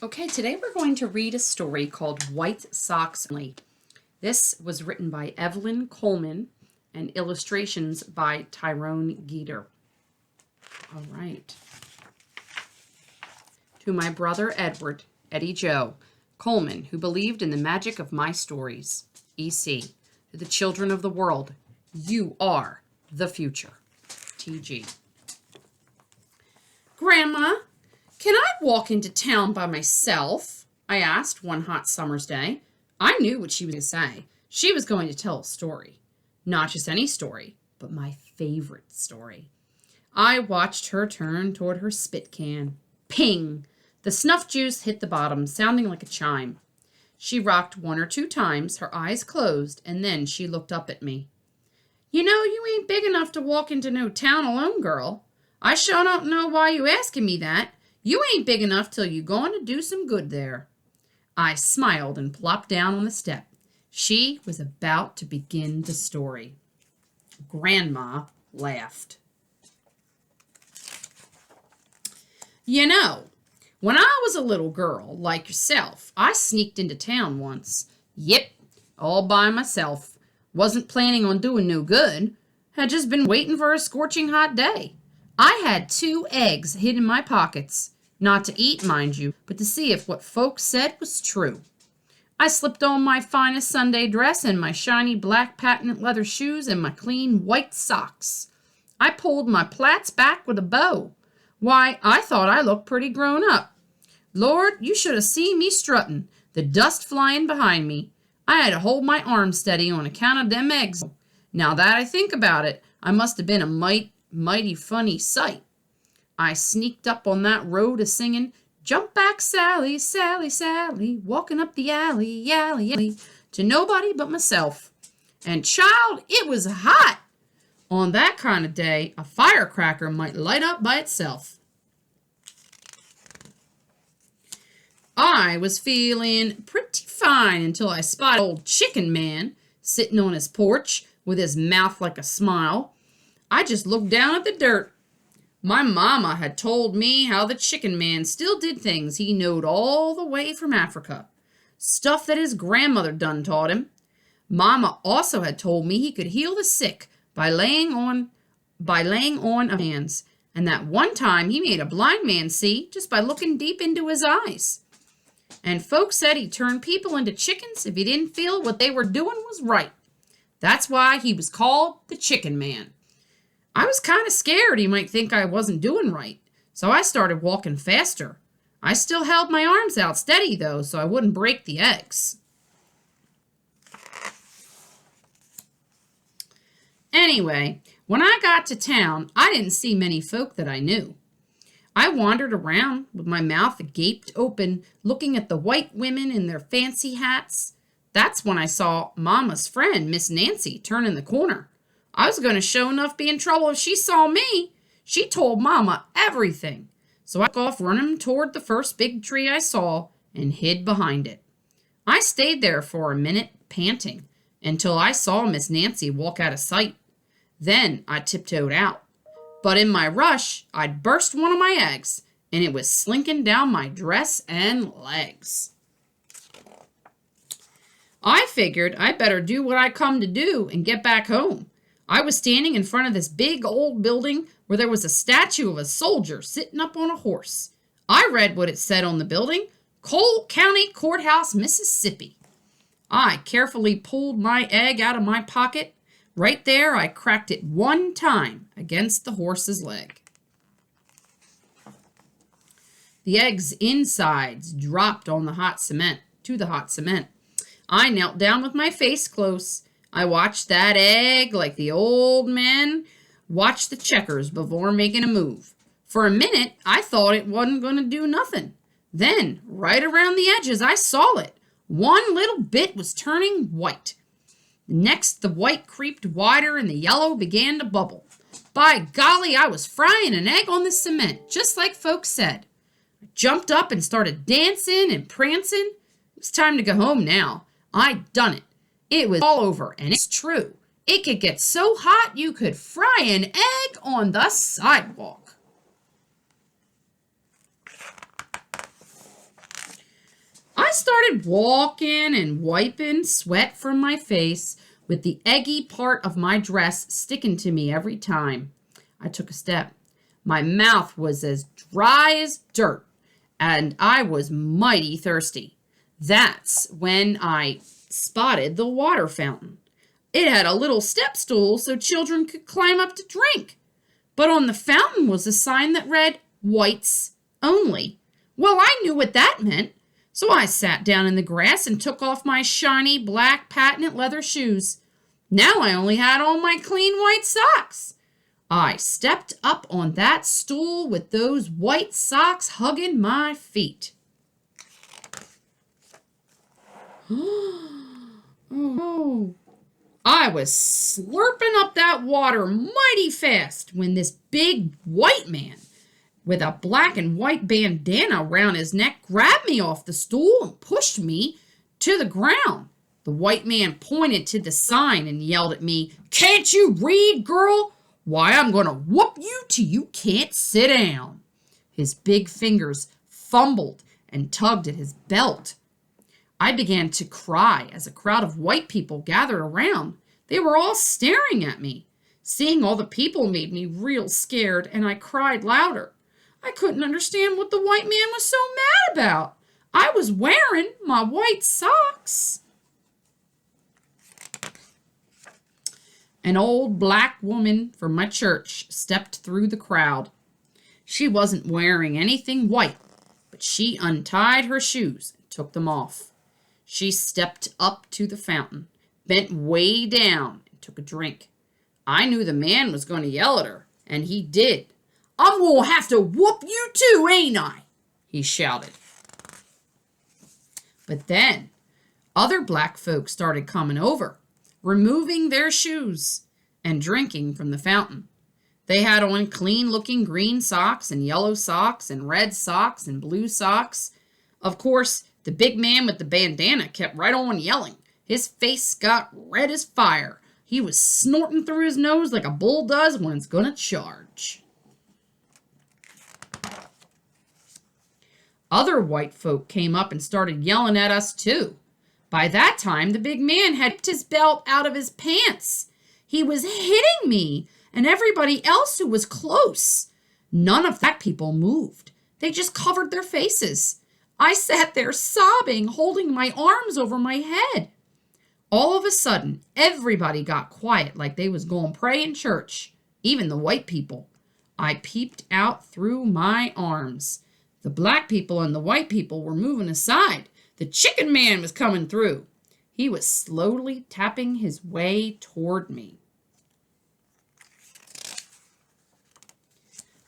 Okay, today we're going to read a story called White Socks Only. This was written by Evelyn Coleman and illustrations by Tyrone Geeter. All right. To my brother Edward, Eddie Joe, Coleman, who believed in the magic of my stories, E.C. To the children of the world, you are the future. T.G. Grandma, can I walk into town by myself? I asked one hot summer's day. I knew what she was going to say. She was going to tell a story. Not just any story, but my favorite story. I watched her turn toward her spit can. Ping! The snuff juice hit the bottom, sounding like a chime. She rocked one or two times, her eyes closed, and then she looked up at me. You know, you ain't big enough to walk into no town alone, girl. I sure don't know why you asking me that. You ain't big enough till you going to do some good there. I smiled and plopped down on the step. She was about to begin the story. Grandma laughed. You know, when I was a little girl, like yourself, I sneaked into town once. Yep, all by myself. Wasn't planning on doing no good. Had just been waiting for a scorching hot day. I had 2 eggs hid in my pockets. Not to eat, mind you, but to see if what folks said was true. I slipped on my finest Sunday dress and my shiny black patent leather shoes and my clean white socks. I pulled my plaits back with a bow. Why, I thought I looked pretty grown up. Lord, you should have seen me strutting, the dust flying behind me. I had to hold my arms steady on account of them eggs. Now that I think about it, I must have been a mighty funny sight. I sneaked up on that road a-singing, Jump back, Sally, Sally, Sally, walking up the alley, alley, alley, to nobody but myself. And child, it was hot. On that kind of day, a firecracker might light up by itself. I was feeling pretty fine until I spotted old Chicken Man sitting on his porch with his mouth like a smile. I just looked down at the dirt. My mama had told me how the Chicken Man still did things he knowed all the way from Africa. Stuff that his grandmother done taught him. Mama also had told me he could heal the sick by laying on of hands, and that one time he made a blind man see just by looking deep into his eyes. And folks said he turned people into chickens if he didn't feel what they were doing was right. That's why he was called the Chicken Man. I was kind of scared he might think I wasn't doing right, so I started walking faster. I still held my arms out steady, though, so I wouldn't break the eggs. Anyway, when I got to town, I didn't see many folk that I knew. I wandered around with my mouth gaped open, looking at the white women in their fancy hats. That's when I saw Mama's friend, Miss Nancy, turning the corner. I was going to sure enough be in trouble if she saw me. She told Mama everything. So I took off running toward the first big tree I saw and hid behind it. I stayed there for a minute, panting, until I saw Miss Nancy walk out of sight. Then I tiptoed out. But in my rush, I'd burst one of my eggs, and it was slinking down my dress and legs. I figured I'd better do what I come to do and get back home. I was standing in front of this big old building where there was a statue of a soldier sitting up on a horse. I read what it said on the building, Cole County Courthouse, Mississippi. I carefully pulled my egg out of my pocket. Right there, I cracked it one time against the horse's leg. The egg's insides dropped on the hot cement. I knelt down with my face close. I watched that egg like the old man watched the checkers before making a move. For a minute, I thought it wasn't going to do nothing. Then, right around the edges, I saw it. One little bit was turning white. Next, the white creeped wider and the yellow began to bubble. By golly, I was frying an egg on the cement, just like folks said. I jumped up and started dancing and prancing. It was time to go home now. I'd done it. It was all over, and it's true. It could get so hot you could fry an egg on the sidewalk. started walking and wiping sweat from my face with the eggy part of my dress sticking to me every time I took a step. My mouth was as dry as dirt, and I was mighty thirsty. That's when I spotted the water fountain. It had a little step stool so children could climb up to drink. But on the fountain was a sign that read, "Whites only." Well, I knew what that meant, so I sat down in the grass and took off my shiny black patent leather shoes. Now I only had on my clean white socks. I stepped up on that stool with those white socks hugging my feet. Oh, I was slurping up that water mighty fast when this big white man with a black and white bandana around his neck grabbed me off the stool and pushed me to the ground. The white man pointed to the sign and yelled at me, "Can't you read, girl? Why, I'm going to whoop you till you can't sit down." His big fingers fumbled and tugged at his belt. I began to cry as a crowd of white people gathered around. They were all staring at me. Seeing all the people made me real scared, and I cried louder. I couldn't understand what the white man was so mad about. I was wearing my white socks. An old black woman from my church stepped through the crowd. She wasn't wearing anything white, but she untied her shoes and took them off. She stepped up to the fountain, bent way down, and took a drink. I knew the man was going to yell at her, and he did. "I'm going to have to whoop you too, ain't I?" he shouted. But then other black folks started coming over, removing their shoes and drinking from the fountain. They had on clean-looking green socks and yellow socks and red socks and blue socks. Of course, the big man with the bandana kept right on yelling. His face got red as fire. He was snorting through his nose like a bull does when it's going to charge. Other white folk came up and started yelling at us too. By that time, the big man had ripped his belt out of his pants. He was hitting me and everybody else who was close. None of that people moved. They just covered their faces. I sat there sobbing, holding my arms over my head. All of a sudden, everybody got quiet like they was going to pray in church, even the white people. I peeped out through my arms. The black people and the white people were moving aside. The chicken man was coming through. He was slowly tapping his way toward me.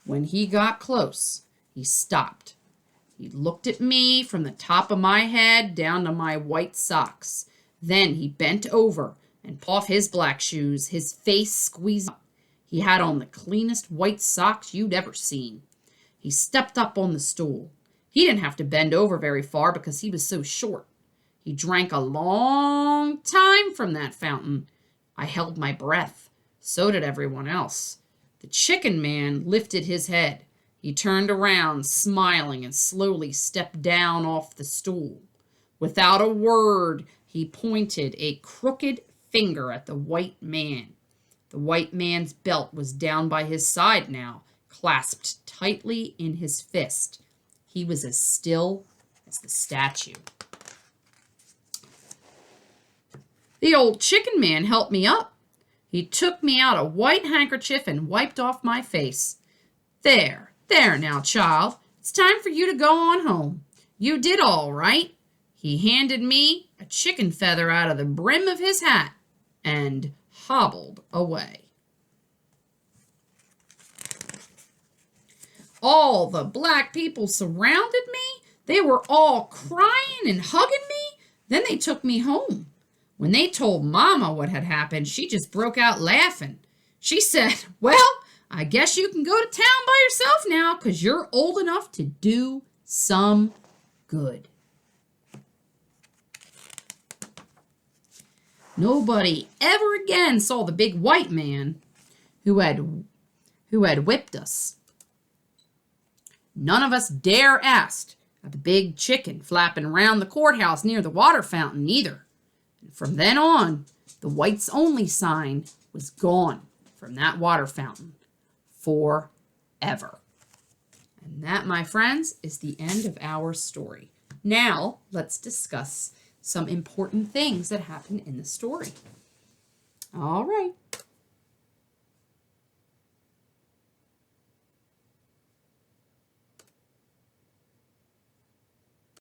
When he got close, he stopped. He looked at me from the top of my head down to my white socks. Then he bent over and pulled off his black shoes, his face squeezed up. He had on the cleanest white socks you'd ever seen. He stepped up on the stool. He didn't have to bend over very far because he was so short. He drank a long time from that fountain. I held my breath. So did everyone else. The chicken man lifted his head. He turned around, smiling, and slowly stepped down off the stool. Without a word, he pointed a crooked finger at the white man. The white man's belt was down by his side now, clasped tightly in his fist. He was as still as the statue. The old chicken man helped me up. He took me out a white handkerchief and wiped off my face. There now, child. It's time for you to go on home. You did all right." He handed me a chicken feather out of the brim of his hat and hobbled away. All the black people surrounded me. They were all crying and hugging me. Then they took me home. When they told Mama what had happened, she just broke out laughing. She said, "Well, I guess you can go to town by yourself now because you're old enough to do some good." Nobody ever again saw the big white man who had whipped us. None of us dare ask or the big chicken flapping around the courthouse near the water fountain either. And from then on, the whites only sign was gone from that water fountain forever. And that, my friends, is the end of our story. Now, let's discuss some important things that happen in the story. All right.